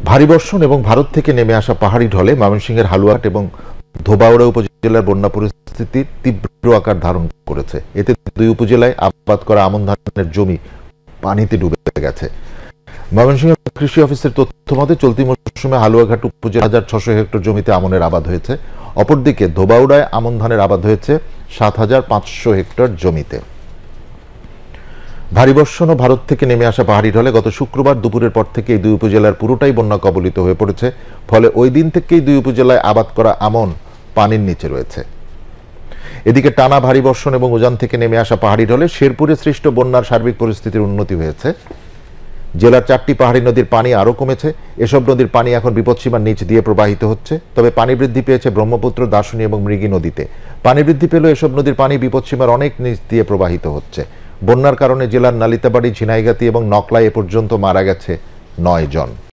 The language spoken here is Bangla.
ভারী বর্ষণ এবং ভারত থেকে নেমে আসা পাহাড়ি ঢলে ময়মনসিংহের হালুয়াঘাট এবং ধোবাউড়া উপজেলার বন্যা পরিস্থিতি তীব্র আকার ধারণ করেছে। এতে দুই উপজেলায় আবাদ করা আমন ধানের জমি পানিতে ডুবে গেছে। ময়মনসিংহ কৃষি অফিসের তথ্য মতে চলতি মৌসুমে হালুয়াঘাট উপজেলা 1600 হেক্টর জমিতে আমনের আবাদ হয়েছে। অপরদিকে ধোবাউড়ায় আমন ধানের আবাদ হয়েছে 7500 হেক্টর জমিতে। ভারী বর্ষণ ও ভারত থেকে নেমে আসা পাহাড়ি ঢলে গত শুক্রবার দুপুরের পর থেকে এই দুই উপজেলার পুরোটাই বন্যা কবলিত হয়ে পড়েছে। ফলে ওই দিন থেকেই দুই উপজেলায় আবাদ করা আমন পানির নিচে রয়েছে। এদিকে টানা ভারী বর্ষণ এবং উজান থেকে নেমে আসা পাহাড়ি ঢলে শেরপুরে সৃষ্ট বন্যার সার্বিক পরিস্থিতির উন্নতি হয়েছে। জেলার 4টি পাহাড়ি নদীর পানি আরও কমেছে। এসব নদীর পানি এখন বিপদসীমার নিচ দিয়ে প্রবাহিত হচ্ছে। তবে পানি বৃদ্ধি পেয়েছে ব্রহ্মপুত্র, দাসুনী এবং মৃগী নদীতে। পানি বৃদ্ধি পেলেও এসব নদীর পানি বিপদসীমার অনেক নিচ দিয়ে প্রবাহিত হচ্ছে। বন্যার কারণে জেলার নালিতাবাড়ি, ঝিনাইগাতি এবং নকলায় এ পর্যন্ত মারা গেছে 9 জন।